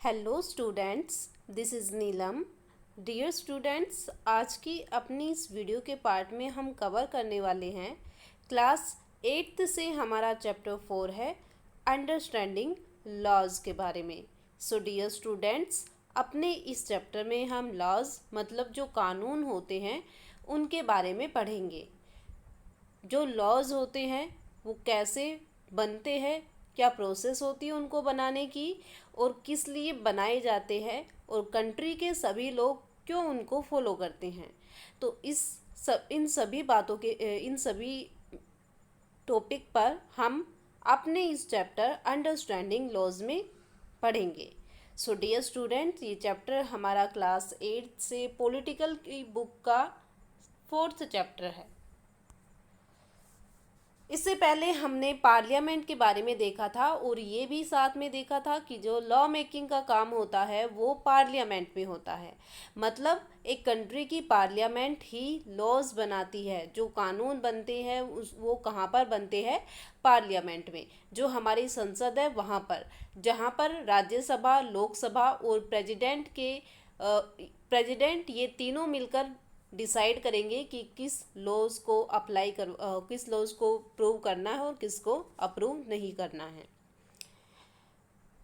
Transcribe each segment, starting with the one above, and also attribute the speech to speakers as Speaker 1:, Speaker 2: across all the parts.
Speaker 1: Hello students, this is Neelam. Dear students, आज की अपनी इस वीडियो के पार्ट में हम कवर करने वाले हैं क्लास 8th से हमारा चैप्टर 4 है अंडरस्टैंडिंग लॉज के बारे में। सो डियर स्टूडेंट्स, अपने इस चैप्टर में हम लॉज मतलब जो कानून होते हैं उनके बारे में पढ़ेंगे। जो लॉज होते हैं वो कैसे बनते हैं, क्या प्रोसेस होती है उनको बनाने की और किस लिए बनाए जाते हैं और कंट्री के सभी लोग क्यों उनको फॉलो करते हैं। तो इन सभी टॉपिक पर हम अपने इस चैप्टर अंडरस्टैंडिंग लॉज में पढ़ेंगे। सो डियर स्टूडेंट, ये चैप्टर हमारा क्लास 8 से पॉलिटिकल की बुक का 4th चैप्टर है। इससे पहले हमने पार्लियामेंट के बारे में देखा था और ये भी साथ में देखा था कि जो लॉ मेकिंग का काम होता है वो पार्लियामेंट में होता है। मतलब एक कंट्री की पार्लियामेंट ही लॉज बनाती है। जो कानून बनते हैं वो कहाँ पर बनते हैं? पार्लियामेंट में। जो हमारी संसद है वहाँ पर, जहाँ पर राज्यसभा, लोकसभा और प्रेसिडेंट ये तीनों मिलकर डिसाइड करेंगे कि किस लॉज को प्रूव करना है और किसको अप्रूव नहीं करना है।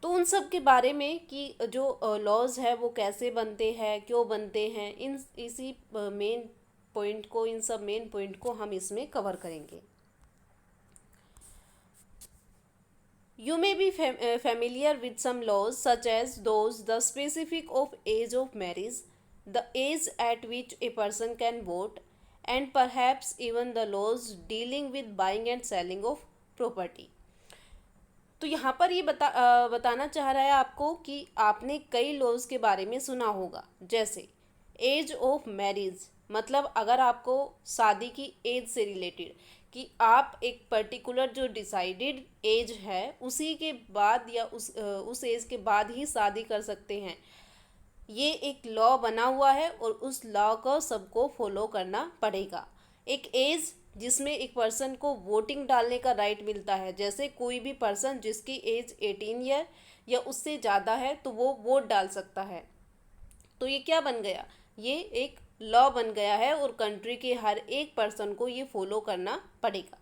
Speaker 1: तो उन सब के बारे में कि जो लॉज है वो कैसे बनते हैं, क्यों बनते हैं, इन सब मेन पॉइंट को हम इसमें कवर करेंगे। You may be familiar with some laws such as those the specific of age of marriage, the age at which a person can vote, and perhaps even the laws dealing with buying and selling of property. तो यहाँ पर ये बताना चाह रहा है आपको कि आपने कई लॉज के बारे में सुना होगा। जैसे एज ऑफ मैरिज, मतलब अगर आपको शादी की एज से रिलेटेड कि आप एक पर्टिकुलर जो डिसाइडेड एज है उसी के बाद या उस एज के बाद ही शादी कर सकते हैं, ये एक लॉ बना हुआ है और उस लॉ को सबको फॉलो करना पड़ेगा। एक एज जिसमें एक पर्सन को वोटिंग डालने का राइट मिलता है। जैसे कोई भी पर्सन जिसकी एज 18 ईयर या उससे ज़्यादा है तो वो वोट डाल सकता है। तो ये क्या बन गया? ये एक लॉ बन गया है और कंट्री के हर एक पर्सन को ये फॉलो करना पड़ेगा।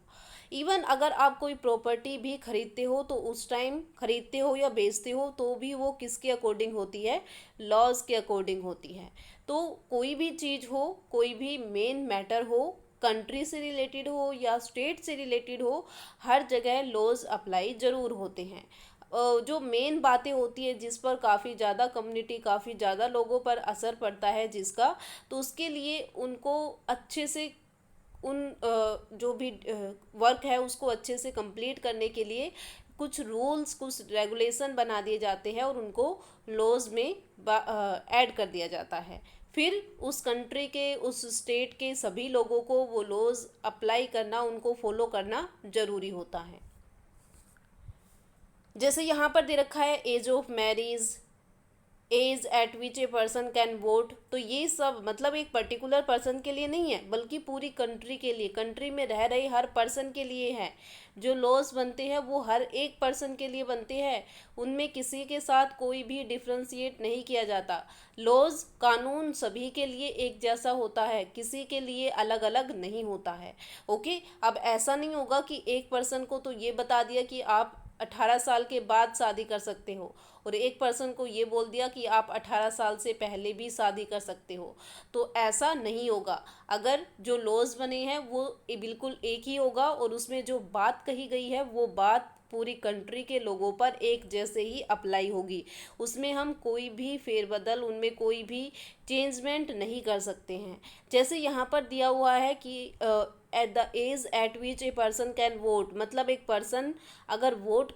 Speaker 1: इवन अगर आप कोई प्रॉपर्टी भी खरीदते हो तो उस टाइम खरीदते हो या बेचते हो तो भी वो किसके अकॉर्डिंग होती है? लॉज के अकॉर्डिंग होती है। तो कोई भी चीज़ हो, कोई भी मेन मैटर हो, कंट्री से रिलेटेड हो या स्टेट से रिलेटेड हो, हर जगह लॉज अप्लाई ज़रूर होते हैं। जो मेन बातें होती है जिस पर काफ़ी ज़्यादा कम्युनिटी, काफ़ी ज़्यादा लोगों पर असर पड़ता है जिसका, तो उसके लिए उनको अच्छे से जो भी वर्क है उसको अच्छे से कंप्लीट करने के लिए कुछ रूल्स, कुछ रेगुलेशन बना दिए जाते हैं और उनको लॉज में ऐड कर दिया जाता है। फिर उस कंट्री के, उस स्टेट के सभी लोगों को वो लॉज अप्लाई करना, उनको फॉलो करना ज़रूरी होता है। जैसे यहाँ पर दे रखा है age of marriage, age at which a person can vote. तो ये सब मतलब एक पर्टिकुलर पर्सन के लिए नहीं है बल्कि पूरी कंट्री के लिए, कंट्री में रह रहे हर पर्सन के लिए है। जो लॉज बनते हैं वो हर एक पर्सन के लिए बनते हैं, उनमें किसी के साथ कोई भी डिफ्रेंशिएट नहीं किया जाता। लॉज, कानून सभी के लिए एक जैसा होता है, किसी के लिए अलग अलग नहीं होता है। ओके, अब ऐसा नहीं होगा कि एक पर्सन को तो ये बता दिया कि आप 18 साल के बाद शादी कर सकते हो और एक पर्सन को ये बोल दिया कि आप 18 साल से पहले भी शादी कर सकते हो। तो ऐसा नहीं होगा। अगर जो लॉज बने हैं वो बिल्कुल एक ही होगा और उसमें जो बात कही गई है वो बात पूरी कंट्री के लोगों पर एक जैसे ही अप्लाई होगी। उसमें हम कोई भी फेरबदल, उनमें कोई भी चेंजमेंट नहीं कर सकते हैं। जैसे यहाँ पर दिया हुआ है कि at the age at which a person can vote, मतलब एक पर्सन अगर वोट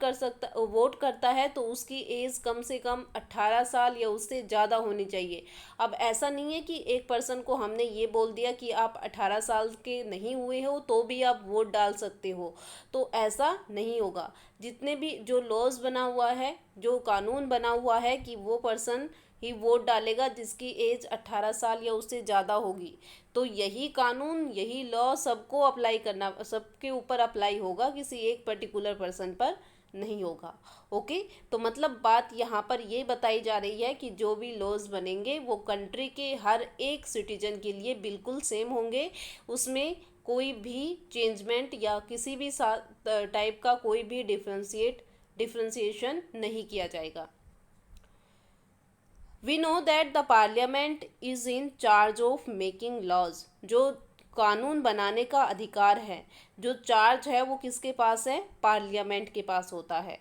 Speaker 1: करता है तो उसकी एज कम से कम 18 साल या उससे ज़्यादा होनी चाहिए। अब ऐसा नहीं है कि एक पर्सन को हमने ये बोल दिया कि आप 18 साल के नहीं हुए हो तो भी आप वोट डाल सकते हो, तो ऐसा नहीं होगा। जितने भी जो लॉज बना हुआ है, जो कानून बना हुआ है कि वो पर्सन ही वोट डालेगा जिसकी एज 18 साल या उससे ज़्यादा होगी। तो यही कानून, यही लॉ सबको अप्लाई करना, सबके ऊपर अप्लाई होगा, किसी एक पर्टिकुलर पर्सन पर नहीं होगा। ओके, तो मतलब बात यहाँ पर ये बताई जा रही है कि जो भी लॉज बनेंगे वो कंट्री के हर एक सिटीजन के लिए बिल्कुल सेम होंगे, उसमें कोई भी चेंजमेंट या किसी भी टाइप का कोई भी डिफ्रेंशिएशन नहीं किया जाएगा। We know that the parliament is in charge of making laws. जो कानून बनाने का अधिकार है, जो चार्ज है वो किसके पास है? पार्लियामेंट के पास होता है।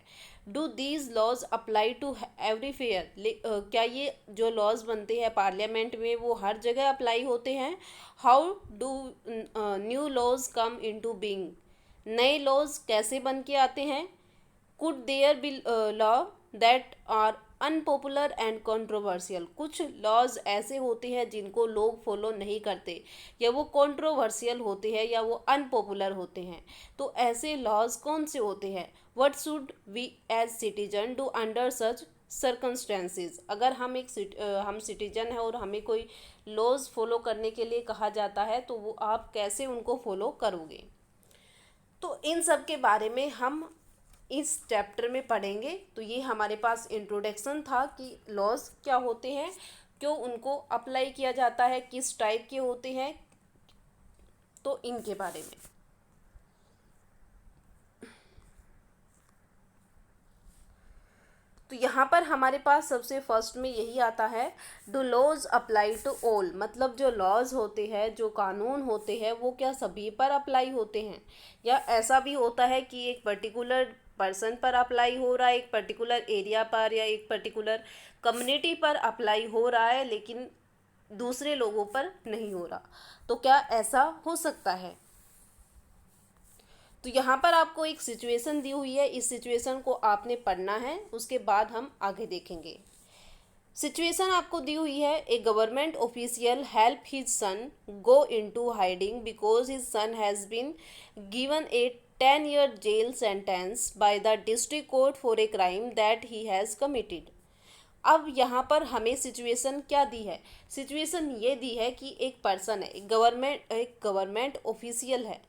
Speaker 1: Do these laws apply to every fair? क्या ये जो लॉज बनते हैं पार्लियामेंट में वो हर जगह अप्लाई होते हैं? How do new laws come into being? नए लॉज कैसे बन के आते हैं? Could there be law that are unpopular and controversial? कुछ लॉज ऐसे होते हैं जिनको लोग फॉलो नहीं करते, या वो कंट्रोवर्शियल होते हैं, या वो अनपॉपुलर होते हैं। तो ऐसे लॉज कौन से होते हैं? What should we as citizen do under such circumstances? अगर हम हम सिटीजन हैं और हमें कोई लॉज फॉलो करने के लिए कहा जाता है तो वो आप कैसे उनको फॉलो करोगे? तो इन सब के बारे में हम इस चैप्टर में पढ़ेंगे। तो ये हमारे पास इंट्रोडक्शन था कि लॉज क्या होते हैं, क्यों उनको अप्लाई किया जाता है, किस टाइप के होते हैं, तो इनके बारे में। तो यहाँ पर हमारे पास सबसे फर्स्ट में यही आता है, do laws apply to all? मतलब जो लॉज होते हैं, जो कानून होते हैं, वो क्या सभी पर अप्लाई होते हैं, या ऐसा भी होता है कि एक पर्टिकुलर पर्सन पर अप्लाई हो रहा है, एक पर्टिकुलर एरिया पर या एक पर्टिकुलर कम्युनिटी पर अप्लाई हो रहा है, लेकिन दूसरे लोगों पर नहीं हो रहा? तो क्या ऐसा हो सकता है? तो यहाँ पर आपको एक सिचुएशन दी हुई है, इस सिचुएशन को आपने पढ़ना है, उसके बाद हम आगे देखेंगे। सिचुएशन आपको दी हुई है, a government official help his son go into hiding because his son has been given a 10-year jail sentence by the district court for a crime that he has committed. अब यहाँ पर हमें situation क्या दी है? Situation ये दी है कि एक पर्सन है, एक गवर्नमेंट ऑफिशियल है,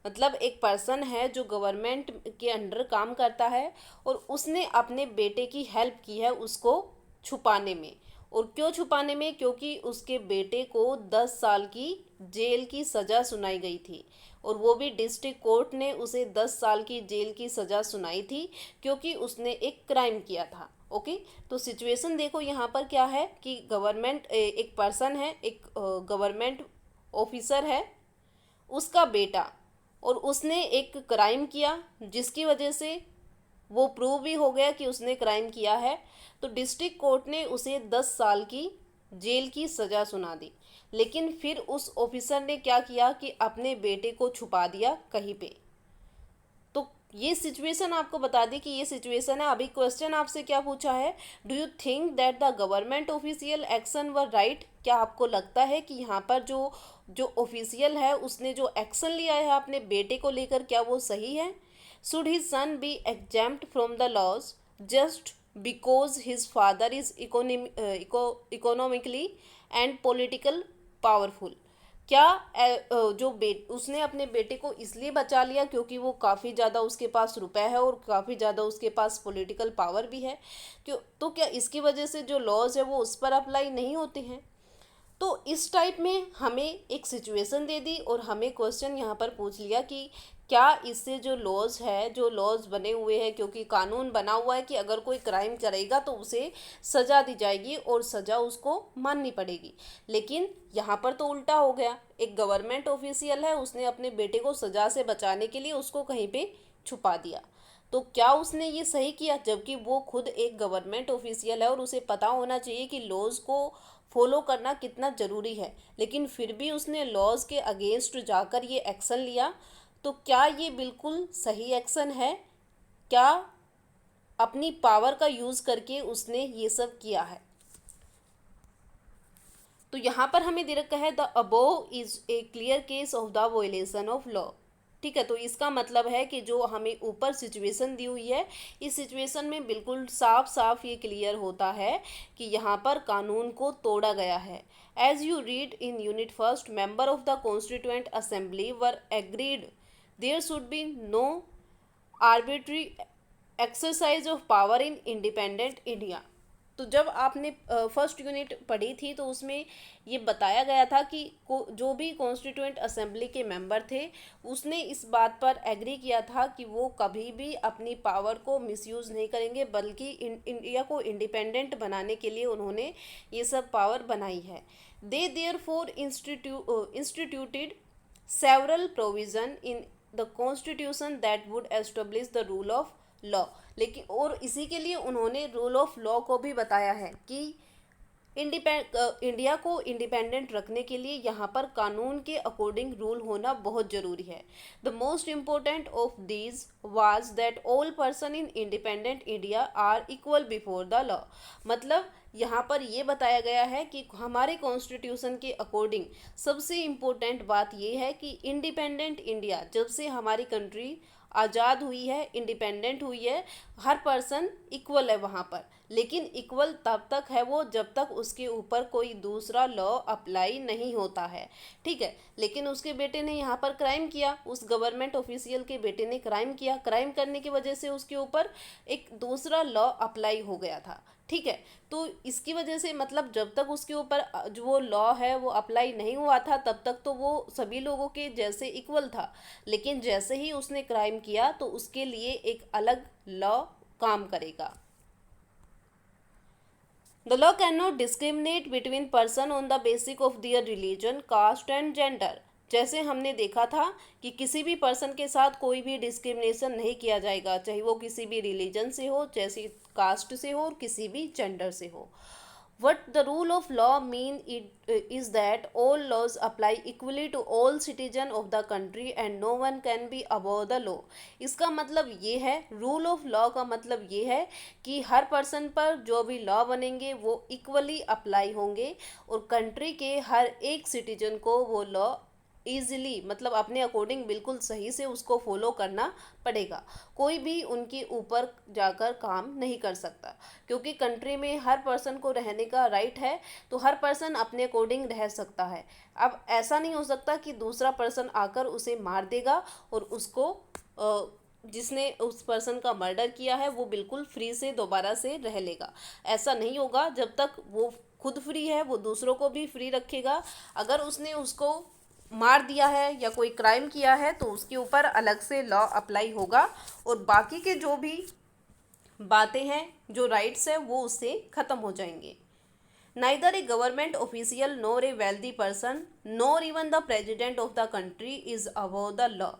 Speaker 1: मतलब एक पर्सन है जो गवर्नमेंट के अंडर काम करता है, और उसने अपने बेटे की हेल्प की है उसको छुपाने में। और क्यों छुपाने में? क्योंकि उसके बेटे को 10 साल की जेल की सज़ा सुनाई गई थी, और वो भी डिस्ट्रिक्ट कोर्ट ने उसे 10 साल की जेल की सज़ा सुनाई थी क्योंकि उसने एक क्राइम किया था। ओके, तो सिचुएशन देखो यहाँ पर क्या है कि गवर्नमेंट एक पर्सन है, एक गवर्नमेंट ऑफिसर है, उसका बेटा, और उसने एक क्राइम किया जिसकी वजह से वो प्रूव भी हो गया कि उसने क्राइम किया है। तो डिस्ट्रिक्ट कोर्ट ने उसे 10 साल की जेल की सज़ा सुना दी। लेकिन फिर उस ऑफिसर ने क्या किया कि अपने बेटे को छुपा दिया कहीं पे। तो ये सिचुएशन आपको बता दी कि ये सिचुएशन है। अभी क्वेश्चन आपसे क्या पूछा है, do you think that the government official action were right? क्या आपको लगता है कि यहाँ पर जो जो ऑफिशियल है उसने जो एक्शन लिया है अपने बेटे को लेकर, क्या वो सही है? Should his son be exempt from the laws just because his father is economically and political powerful? क्या उसने अपने बेटे को इसलिए बचा लिया क्योंकि वो काफ़ी ज़्यादा उसके पास रुपए है और काफ़ी ज़्यादा उसके पास पॉलिटिकल पावर भी है? क्यों? तो क्या इसकी वजह से जो लॉज है वो उस पर अप्लाई नहीं होते हैं? तो इस टाइप में हमें एक सिचुएशन दे दी और हमें क्वेश्चन यहाँ पर पूछ लिया कि क्या इससे जो लॉज है, जो लॉज बने हुए हैं, क्योंकि कानून बना हुआ है कि अगर कोई क्राइम करेगा तो उसे सज़ा दी जाएगी और सज़ा उसको माननी पड़ेगी। लेकिन यहाँ पर तो उल्टा हो गया, एक गवर्नमेंट ऑफिशियल है, उसने अपने बेटे को सज़ा से बचाने के लिए उसको कहीं पे छुपा दिया। तो क्या उसने ये सही किया? जबकि वो खुद एक गवर्नमेंट ऑफिशियल है और उसे पता होना चाहिए कि लॉज को फॉलो करना कितना ज़रूरी है, लेकिन फिर भी उसने लॉज के अगेंस्ट जाकर ये एक्शन लिया। तो क्या ये बिल्कुल सही एक्शन है? क्या अपनी पावर का यूज़ करके उसने ये सब किया है? तो यहाँ पर हमें दे रखा है the above is a clear case of the violation of law. ठीक है, तो इसका मतलब है कि जो हमें ऊपर सिचुएशन दी हुई है, इस सिचुएशन में बिल्कुल साफ साफ ये क्लियर होता है कि यहाँ पर कानून को तोड़ा गया है। As you read in unit first, member of the constituent assembly were agreed there should be no arbitrary exercise of power in independent India. तो जब आपने फर्स्ट यूनिट पढ़ी थी तो उसमें ये बताया गया था कि जो भी कॉन्स्टिट्यूएंट असेंबली के मेंबर थे उसने इस बात पर एग्री किया था कि वो कभी भी अपनी पावर को मिसयूज़ नहीं करेंगे, बल्कि इंडिया को इंडिपेंडेंट बनाने के लिए उन्होंने ये सब पावर बनाई है। They therefore instituted several provision in the constitution that would establish the rule of law। लेकिन और इसी के लिए उन्होंने रूल ऑफ लॉ को भी बताया है कि इंडिया को इंडिपेंडेंट रखने के लिए यहाँ पर कानून के अकॉर्डिंग रूल होना बहुत ज़रूरी है। The most important of these was that all person in independent India are equal before the law. मतलब यहाँ पर ये बताया गया है कि हमारे कॉन्स्टिट्यूशन के अकॉर्डिंग सबसे इम्पोर्टेंट बात ये है कि इंडिपेंडेंट इंडिया, जब से हमारी कंट्री आज़ाद हुई है, इंडिपेंडेंट हुई है, हर पर्सन इक्वल है वहाँ पर। लेकिन इक्वल तब तक है वो जब तक उसके ऊपर कोई दूसरा लॉ अप्लाई नहीं होता है, ठीक है। लेकिन उसके बेटे ने यहाँ पर क्राइम किया, उस गवर्नमेंट ऑफिशियल के बेटे ने क्राइम किया, क्राइम करने की वजह से उसके ऊपर एक दूसरा लॉ अप्लाई हो गया था, ठीक है। तो इसकी वजह से मतलब जब तक उसके ऊपर जो वो लॉ है वो अप्लाई नहीं हुआ था तब तक तो वो सभी लोगों के जैसे इक्वल था। लेकिन जैसे ही उसने क्राइम किया तो उसके लिए एक अलग लॉ काम करेगा। The law cannot discriminate between person on the basis of their religion, caste and gender। जैसे हमने देखा था कि किसी भी पर्सन के साथ कोई भी डिस्क्रिमिनेशन नहीं किया जाएगा, चाहे वो किसी भी रिलीजन से हो, जैसे कास्ट से हो और किसी भी जेंडर से हो। What the rule of law mean is that all laws apply equally to all citizens of the country and no one can be above the law। इसका मतलब ये है, रूल ऑफ लॉ का मतलब ये है कि हर पर्सन पर जो भी लॉ बनेंगे वो इक्वली अप्लाई होंगे और कंट्री के हर एक सिटीजन को वो लॉ ईजिली मतलब अपने अकॉर्डिंग बिल्कुल सही से उसको फॉलो करना पड़ेगा। कोई भी उनके ऊपर जाकर काम नहीं कर सकता, क्योंकि कंट्री में हर पर्सन को रहने का राइट है, तो हर पर्सन अपने अकॉर्डिंग रह सकता है। अब ऐसा नहीं हो सकता कि दूसरा पर्सन आकर उसे मार देगा और उसको जिसने उस पर्सन का मर्डर किया है वो बिल्कुल फ्री से दोबारा से रह लेगा। ऐसा नहीं होगा, जब तक वो खुद फ्री है वो दूसरों को भी फ्री रखेगा। अगर उसने उसको मार दिया है या कोई क्राइम किया है तो उसके ऊपर अलग से लॉ अप्लाई होगा और बाकी के जो भी बातें हैं, जो राइट्स हैं, वो उससे ख़त्म हो जाएंगे। Neither A government official NOR A wealthy person NOR even the president of the country is above the law.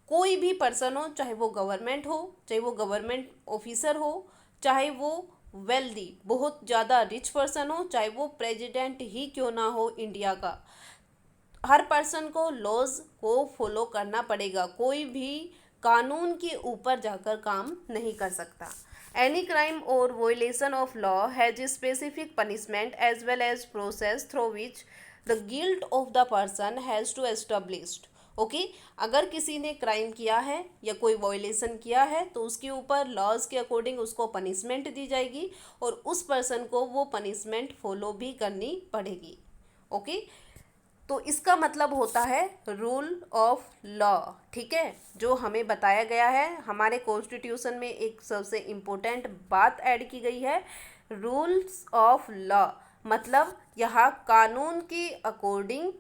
Speaker 1: कोई भी पर्सन हो, चाहे वो गवर्नमेंट हो, चाहे वो गवर्नमेंट ऑफिसर हो, चाहे वो वेल्दी बहुत ज़्यादा रिच पर्सन हो, चाहे वो प्रेजिडेंट ही क्यों ना हो इंडिया का, हर पर्सन को लॉज को फॉलो करना पड़ेगा। कोई भी कानून के ऊपर जाकर काम नहीं कर सकता। Any crime or violation of law has specific punishment as well as process through which the guilt of the person has to established. Okay, अगर किसी ने क्राइम किया है या कोई वॉयलेशन किया है तो उसके ऊपर लॉज के अकॉर्डिंग उसको पनिशमेंट दी जाएगी और उस पर्सन को वो पनिशमेंट फॉलो भी करनी पड़ेगी। ओके, तो इसका मतलब होता है रूल ऑफ लॉ, ठीक है। जो हमें बताया गया है हमारे कॉन्स्टिट्यूशन में एक सबसे इम्पोर्टेंट बात ऐड की गई है, रूल्स ऑफ लॉ, मतलब यहाँ कानून के अकॉर्डिंग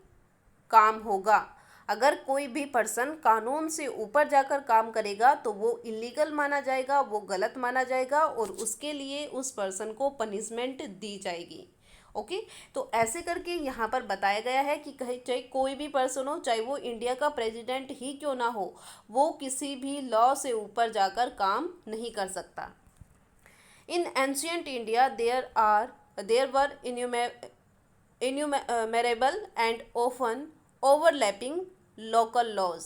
Speaker 1: काम होगा। अगर कोई भी पर्सन कानून से ऊपर जाकर काम करेगा तो वो इलीगल माना जाएगा, वो गलत माना जाएगा और उसके लिए उस पर्सन को पनिशमेंट दी जाएगी। ओके, तो ऐसे करके यहाँ पर बताया गया है कि चाहे कोई भी पर्सन हो, चाहे वो इंडिया का प्रेसिडेंट ही क्यों ना हो, वो किसी भी लॉ से ऊपर जाकर काम नहीं कर सकता। In ancient India there were innumerable and often overlapping local laws.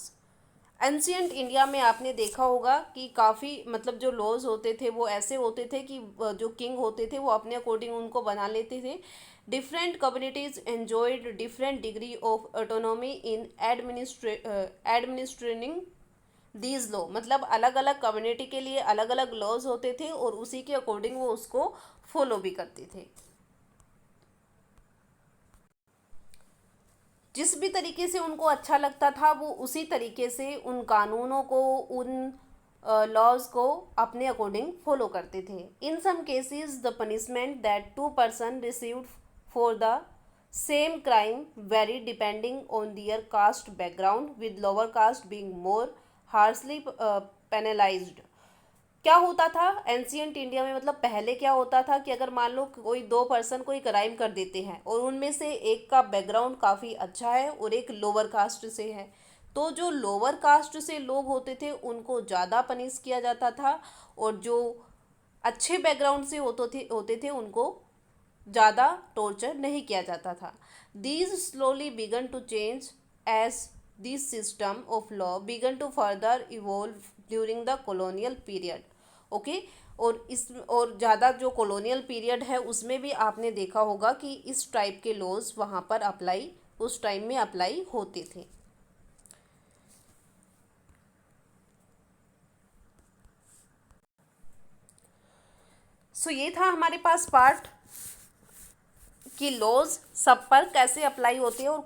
Speaker 1: Ancient India में आपने देखा होगा कि काफ़ी मतलब जो लॉज होते थे वो ऐसे होते थे कि जो किंग होते थे वो अपने अकॉर्डिंग उनको बना लेते थे। Different communities enjoyed different degree of autonomy in administrating these law. मतलब अलग अलग कम्युनिटी के लिए अलग अलग लॉज होते थे और उसी के अकॉर्डिंग वो उसको फॉलो भी करते थे। जिस भी तरीके से उनको अच्छा लगता था वो उसी तरीके से उन कानूनों को, उन लॉज को अपने अकॉर्डिंग फॉलो करते थे. In some cases the punishment that two person received for the same crime vary depending on their caste background with lower caste being more harshly penalised. क्या होता था एंशियंट इंडिया में, मतलब पहले क्या होता था कि अगर मान लो कोई दो पर्सन कोई क्राइम कर देते हैं और उनमें से एक का बैकग्राउंड काफ़ी अच्छा है और एक लोअर कास्ट से है, तो जो लोअर कास्ट से लोग होते थे उनको ज़्यादा पनिश किया जाता था और जो अच्छे बैकग्राउंड से होते थे उनको ज़्यादा टॉर्चर नहीं किया जाता था. These slowly began to change as this system of law began to further evolve during the colonial period. Okay. और ज़्यादा जो कॉलोनियल पीरियड है उसमें भी आपने देखा होगा कि इस टाइप के लॉज वहाँ पर अप्लाई उस टाइम में अप्लाई होते थे. सो ये था हमारे पास पार्ट कि लॉज सब पर कैसे अप्लाई होते हैं और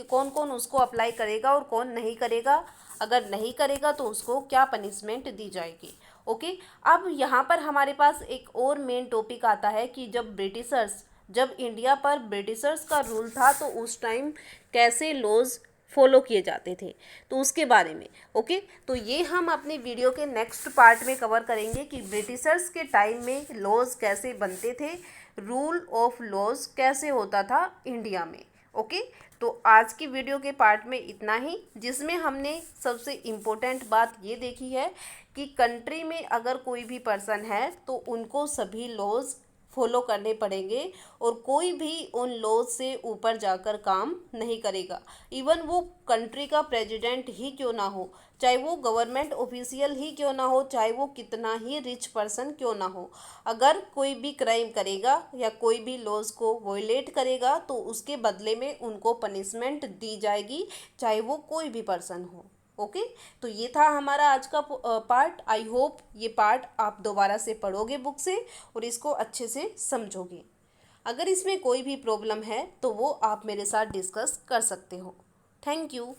Speaker 1: कौन कौन उसको अप्लाई करेगा और कौन नहीं करेगा. अगर नहीं करेगा तो उसको क्या पनिशमेंट दी जाएगी. ओके. अब यहाँ पर हमारे पास एक और मेन टॉपिक आता है कि जब इंडिया पर ब्रिटिशर्स का रूल था तो उस टाइम कैसे लॉज फॉलो किए जाते थे, तो उसके बारे में. ओके. तो ये हम अपनी वीडियो के नेक्स्ट पार्ट में कवर करेंगे कि ब्रिटिशर्स के टाइम में लॉज कैसे बनते थे, रूल ऑफ लॉज कैसे होता था इंडिया में. ओके. तो आज की वीडियो के पार्ट में इतना ही, जिसमें हमने सबसे इम्पोर्टेंट बात ये देखी है कि कंट्री में अगर कोई भी पर्सन है तो उनको सभी लॉज फॉलो करने पड़ेंगे और कोई भी उन लॉज से ऊपर जाकर काम नहीं करेगा. इवन वो कंट्री का प्रेसिडेंट ही क्यों ना हो, चाहे वो गवर्नमेंट ऑफिशियल ही क्यों ना हो, चाहे वो कितना ही रिच पर्सन क्यों ना हो, अगर कोई भी क्राइम करेगा या कोई भी लॉज को वॉयलेट करेगा तो उसके बदले में उनको पनिशमेंट दी जाएगी, चाहे वो कोई भी पर्सन हो. ओके. तो ये था हमारा आज का पार्ट. आई होप ये पार्ट आप दोबारा से पढ़ोगे बुक से और इसको अच्छे से समझोगे. अगर इसमें कोई भी प्रॉब्लम है तो वो आप मेरे साथ डिस्कस कर सकते हो. Thank you.